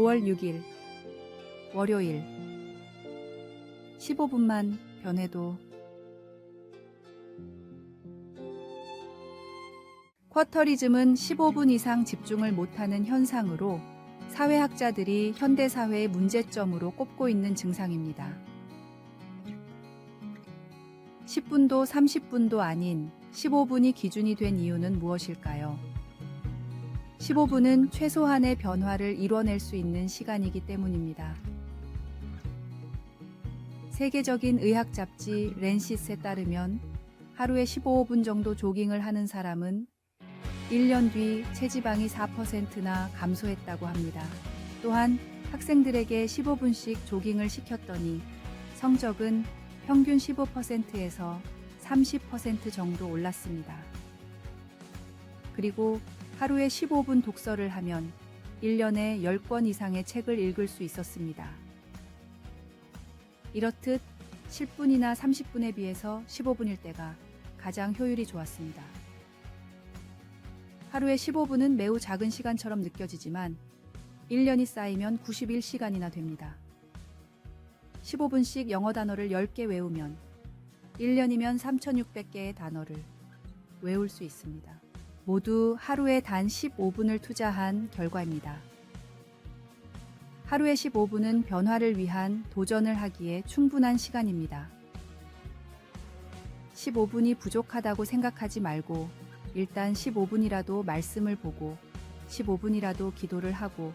5월 6일 월요일 15분만 변해도 쿼터리즘은 15분 이상 집중을 못하는 현상으로 사회학자들이 현대사회의 문제점으로 꼽고 있는 증상입니다. 10분도 30분도 아닌 15분이 기준이 된 이유는 무엇일까요? 15분은 최소한의 변화를 이뤄낼 수 있는 시간이기 때문입니다. 세계적인 의학 잡지 랜시스에 따르면 하루에 15분 정도 조깅을 하는 사람은 1년 뒤 체지방이 4%나 감소했다고 합니다. 또한 학생들에게 15분씩 조깅을 시켰더니 성적은 평균 15%에서 30% 정도 올랐습니다. 그리고 하루에 15분 독서를 하면 1년에 10권 이상의 책을 읽을 수 있었습니다. 이렇듯 10분이나 30분에 비해서 15분일 때가 가장 효율이 좋았습니다. 하루에 15분은 매우 작은 시간처럼 느껴지지만 1년이 쌓이면 91시간이나 됩니다. 15분씩 영어 단어를 10개 외우면 1년이면 3,600개의 단어를 외울 수 있습니다. 모두 하루에 단 15분을 투자한 결과입니다. 하루에 15분은 변화를 위한 도전을 하기에 충분한 시간입니다. 15분이 부족하다고 생각하지 말고 일단 15분이라도 말씀을 보고 15분이라도 기도를 하고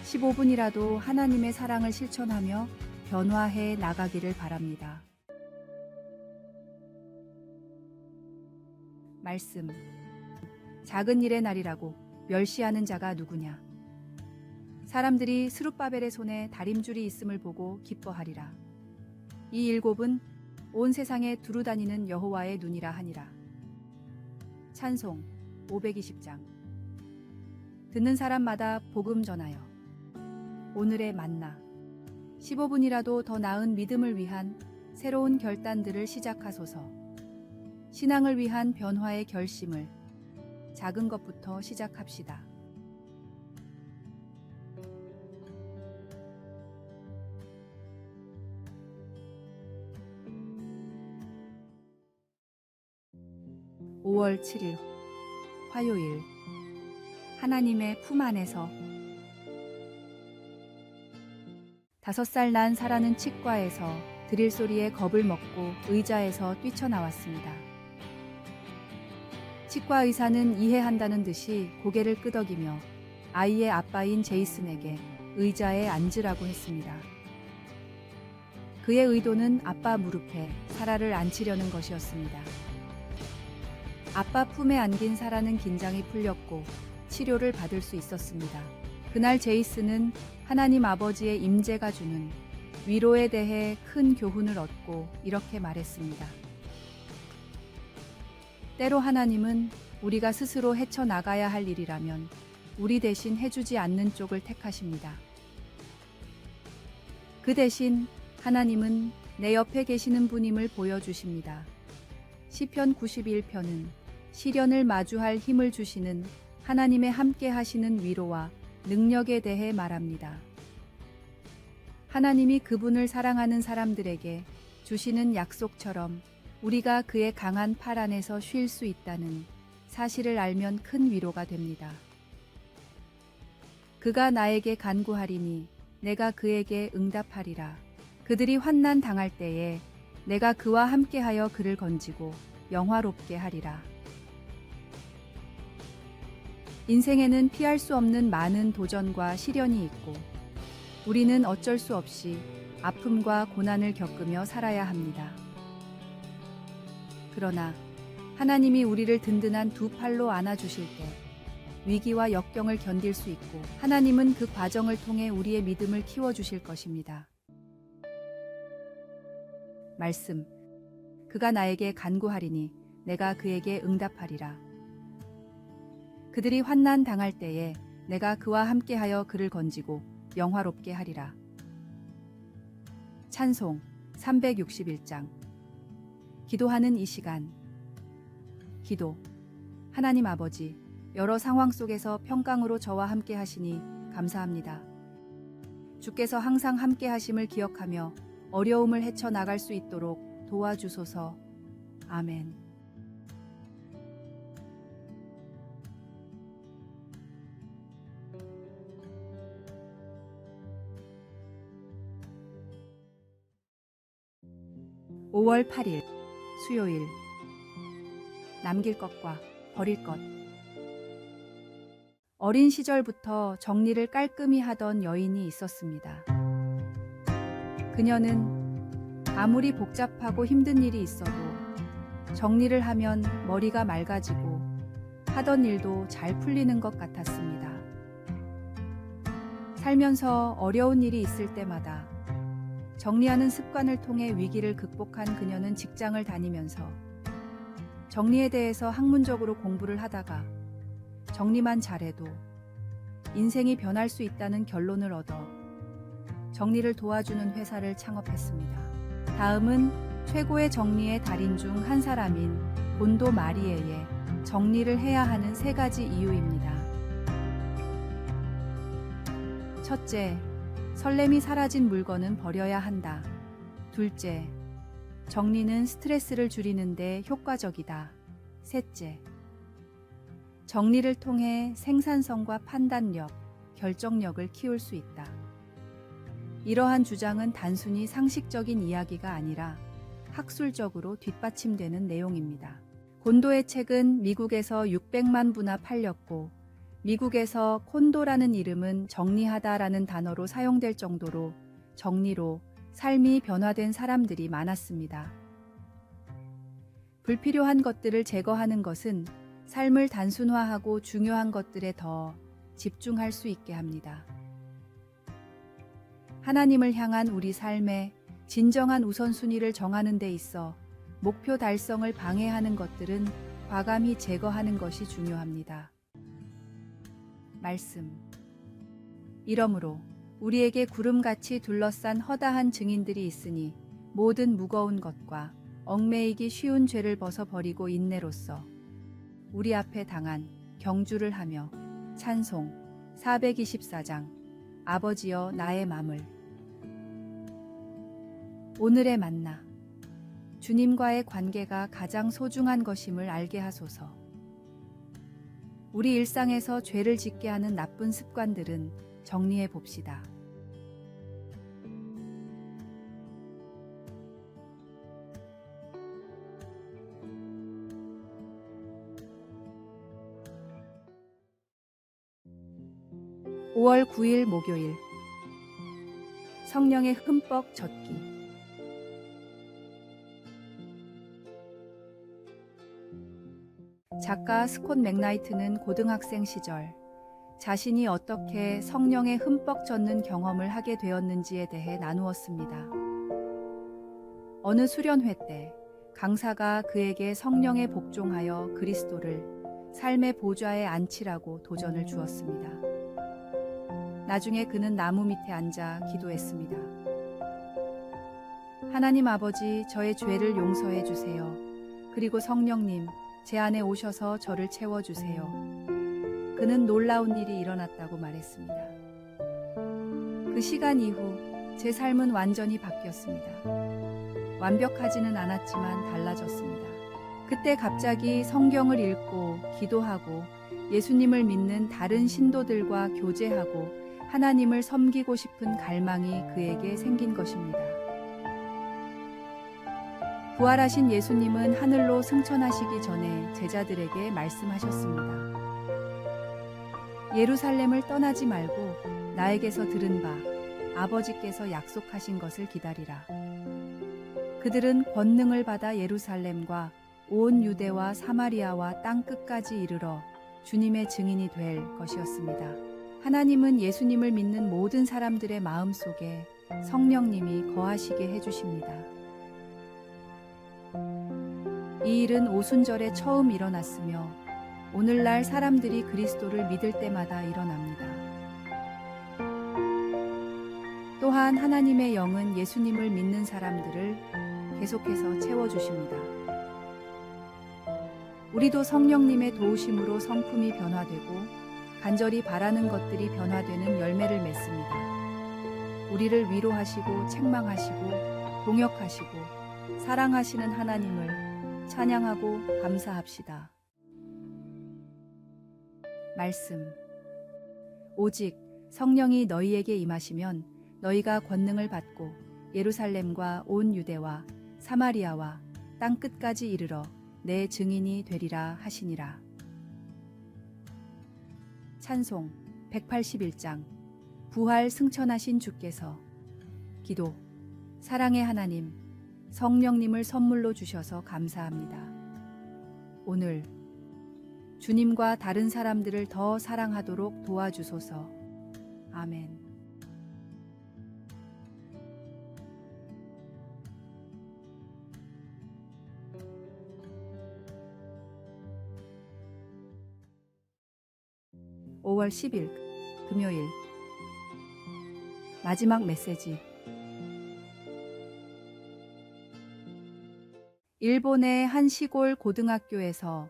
15분이라도 하나님의 사랑을 실천하며 변화해 나가기를 바랍니다. 말씀. 작은 일의 날이라고 멸시하는 자가 누구냐? 사람들이 스룹바벨의 손에 다림줄이 있음을 보고 기뻐하리라. 이 일곱은 온 세상에 두루 다니는 여호와의 눈이라 하니라. 찬송 520장. 듣는 사람마다 복음 전하여. 오늘의 만나. 15분이라도 더 나은 믿음을 위한 새로운 결단들을 시작하소서. 신앙을 위한 변화의 결심을 작은 것부터 시작합시다. (5월 7일) 화요일. 하나님의 품 안에서. 5살 난 사라는 치과에서 드릴 소리에 겁을 먹고 의자에서 뛰쳐나왔습니다. 치과 의사는 이해한다는 듯이 고개를 끄덕이며 아이의 아빠인 제이슨에게 의자에 앉으라고 했습니다. 그의 의도는 아빠 무릎에 사라를 앉히려는 것이었습니다. 아빠 품에 안긴 사라는 긴장이 풀렸고 치료를 받을 수 있었습니다. 그날 제이슨은 하나님 아버지의 임재가 주는 위로에 대해 큰 교훈을 얻고 이렇게 말했습니다. 때로 하나님은 우리가 스스로 헤쳐나가야 할 일이라면 우리 대신 해주지 않는 쪽을 택하십니다. 그 대신 하나님은 내 옆에 계시는 분임을 보여주십니다. 시편 91편은 시련을 마주할 힘을 주시는 하나님의 함께 하시는 위로와 능력에 대해 말합니다. 하나님이 그분을 사랑하는 사람들에게 주시는 약속처럼 우리가 그의 강한 팔 안에서 쉴 수 있다는 사실을 알면 큰 위로가 됩니다. 그가 나에게 간구하리니 내가 그에게 응답하리라. 그들이 환난 당할 때에 내가 그와 함께하여 그를 건지고 영화롭게 하리라. 인생에는 피할 수 없는 많은 도전과 시련이 있고 우리는 어쩔 수 없이 아픔과 고난을 겪으며 살아야 합니다. 그러나 하나님이 우리를 든든한 두 팔로 안아주실 때 위기와 역경을 견딜 수 있고 하나님은 그 과정을 통해 우리의 믿음을 키워주실 것입니다. 말씀. 그가 나에게 간구하리니 내가 그에게 응답하리라. 그들이 환난 당할 때에 내가 그와 함께하여 그를 건지고 영화롭게 하리라. 찬송 361장. 기도하는 이 시간. 기도. 하나님 아버지, 여러 상황 속에서 평강으로 저와 함께 하시니 감사합니다. 주께서 항상 함께 하심을 기억하며 어려움을 헤쳐나갈 수 있도록 도와주소서. 아멘. (5월 8일) 수요일. 남길 것과 버릴 것. 어린 시절부터 정리를 깔끔히 하던 여인이 있었습니다. 그녀는 아무리 복잡하고 힘든 일이 있어도 정리를 하면 머리가 맑아지고 하던 일도 잘 풀리는 것 같았습니다. 살면서 어려운 일이 있을 때마다 정리하는 습관을 통해 위기를 극복한 그녀는 직장을 다니면서 정리에 대해서 학문적으로 공부를 하다가 정리만 잘해도 인생이 변할 수 있다는 결론을 얻어 정리를 도와주는 회사를 창업했습니다. 다음은 최고의 정리의 달인 중 한 사람인 곤도 마리에의 정리를 해야 하는 3가지 이유입니다. 첫째, 설렘이 사라진 물건은 버려야 한다. 둘째, 정리는 스트레스를 줄이는 데 효과적이다. 셋째, 정리를 통해 생산성과 판단력, 결정력을 키울 수 있다. 이러한 주장은 단순히 상식적인 이야기가 아니라 학술적으로 뒷받침되는 내용입니다. 곤도의 책은 미국에서 600만 부나 팔렸고 미국에서 콘도라는 이름은 정리하다라는 단어로 사용될 정도로 정리로 삶이 변화된 사람들이 많았습니다. 불필요한 것들을 제거하는 것은 삶을 단순화하고 중요한 것들에 더 집중할 수 있게 합니다. 하나님을 향한 우리 삶의 진정한 우선순위를 정하는 데 있어 목표 달성을 방해하는 것들은 과감히 제거하는 것이 중요합니다. 말씀. 이러므로 우리에게 구름같이 둘러싼 허다한 증인들이 있으니 모든 무거운 것과 얽매이기 쉬운 죄를 벗어버리고 인내로써 우리 앞에 당한 경주를 하며 찬송 424장 아버지여 나의 맘을. 오늘의 만나. 주님과의 관계가 가장 소중한 것임을 알게 하소서. 우리 일상에서 죄를 짓게 하는 나쁜 습관들은 정리해 봅시다. (5월 9일) 목요일. 성령의 흠뻑 젖기. 작가 스콧 맥나이트는 고등학생 시절 자신이 어떻게 성령에 흠뻑 젖는 경험을 하게 되었는지에 대해 나누었습니다. 어느 수련회 때 강사가 그에게 성령에 복종하여 그리스도를 삶의 보좌에 앉히라고 도전을 주었습니다. 나중에 그는 나무 밑에 앉아 기도했습니다. 하나님 아버지, 저의 죄를 용서해 주세요. 그리고 성령님, 제 안에 오셔서 저를 채워주세요. 그는 놀라운 일이 일어났다고 말했습니다. 그 시간 이후 제 삶은 완전히 바뀌었습니다. 완벽하지는 않았지만 달라졌습니다. 그때 갑자기 성경을 읽고 기도하고 예수님을 믿는 다른 신도들과 교제하고 하나님을 섬기고 싶은 갈망이 그에게 생긴 것입니다. 부활하신 예수님은 하늘로 승천하시기 전에 제자들에게 말씀하셨습니다. 예루살렘을 떠나지 말고 나에게서 들은 바 아버지께서 약속하신 것을 기다리라. 그들은 권능을 받아 예루살렘과 온 유대와 사마리아와 땅 끝까지 이르러 주님의 증인이 될 것이었습니다. 하나님은 예수님을 믿는 모든 사람들의 마음속에 성령님이 거하시게 해주십니다. 이 일은 오순절에 처음 일어났으며 오늘날 사람들이 그리스도를 믿을 때마다 일어납니다. 또한 하나님의 영은 예수님을 믿는 사람들을 계속해서 채워주십니다. 우리도 성령님의 도우심으로 성품이 변화되고 간절히 바라는 것들이 변화되는 열매를 맺습니다. 우리를 위로하시고 책망하시고 동역하시고 사랑하시는 하나님을 찬양하고 감사합시다. 말씀. 오직 성령이 너희에게 임하시면 너희가 권능을 받고 예루살렘과 온 유대와 사마리아와 땅 끝까지 이르러 내 증인이 되리라 하시니라. 찬송 181장. 부활 승천하신 주께서. 기도. 사랑의 하나님, 성령님을 선물로 주셔서 감사합니다. 오늘 주님과 다른 사람들을 더 사랑하도록 도와주소서. 아멘. (5월 10일) 금요일. 마지막 메시지. 일본의 한 시골 고등학교에서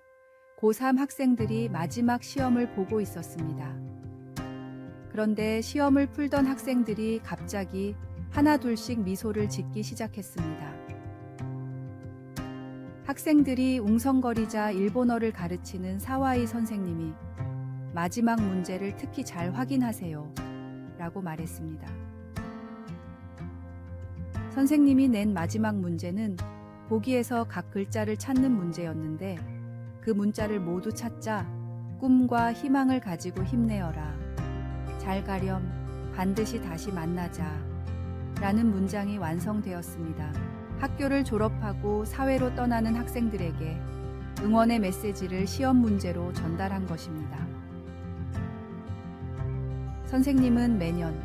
고3 학생들이 마지막 시험을 보고 있었습니다. 그런데 시험을 풀던 학생들이 갑자기 하나둘씩 미소를 짓기 시작했습니다. 학생들이 웅성거리자 일본어를 가르치는 사와이 선생님이 마지막 문제를 특히 잘 확인하세요 라고 말했습니다. 선생님이 낸 마지막 문제는 보기에서 각 글자를 찾는 문제였는데 그 문자를 모두 찾자 꿈과 희망을 가지고 힘내어라. 잘 가렴. 반드시 다시 만나자. 라는 문장이 완성되었습니다. 학교를 졸업하고 사회로 떠나는 학생들에게 응원의 메시지를 시험 문제로 전달한 것입니다. 선생님은 매년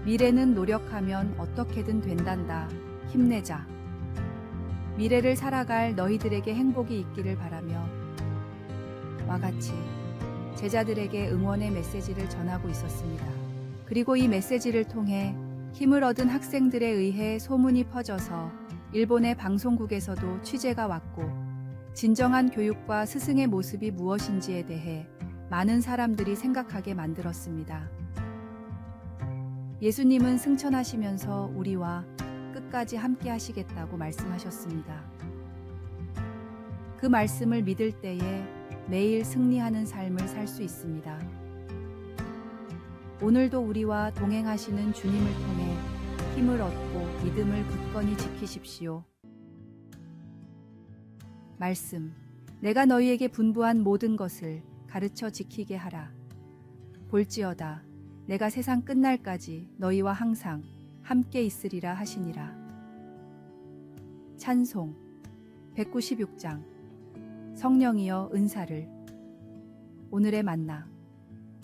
미래는 노력하면 어떻게든 된단다. 힘내자. 미래를 살아갈 너희들에게 행복이 있기를 바라며 와 같이 제자들에게 응원의 메시지를 전하고 있었습니다. 그리고 이 메시지를 통해 힘을 얻은 학생들에 의해 소문이 퍼져서 일본의 방송국에서도 취재가 왔고 진정한 교육과 스승의 모습이 무엇인지에 대해 많은 사람들이 생각하게 만들었습니다. 예수님은 승천하시면서 우리와 끝까지 함께 하시겠다고 말씀하셨습니다. 그 말씀을 믿을 때에 매일 승리하는 삶을 살 수 있습니다. 오늘도 우리와 동행하시는 주님을 통해 힘을 얻고 믿음을 굳건히 지키십시오. 말씀. 내가 너희에게 분부한 모든 것을 가르쳐 지키게 하라. 볼지어다 내가 세상 끝날까지 너희와 항상 함께 있으리라 하시니라. 찬송 196장. 성령이여 은사를. 오늘의 만나.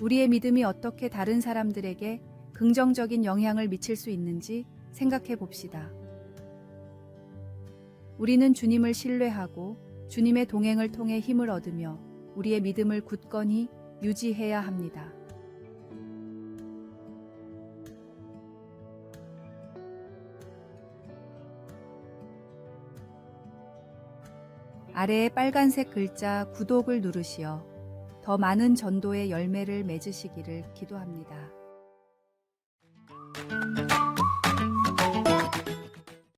우리의 믿음이 어떻게 다른 사람들에게 긍정적인 영향을 미칠 수 있는지 생각해 봅시다. 우리는 주님을 신뢰하고 주님의 동행을 통해 힘을 얻으며 우리의 믿음을 굳건히 유지해야 합니다. 아래의 빨간색 글자 구독을 누르시어 더 많은 전도의 열매를 맺으시기를 기도합니다.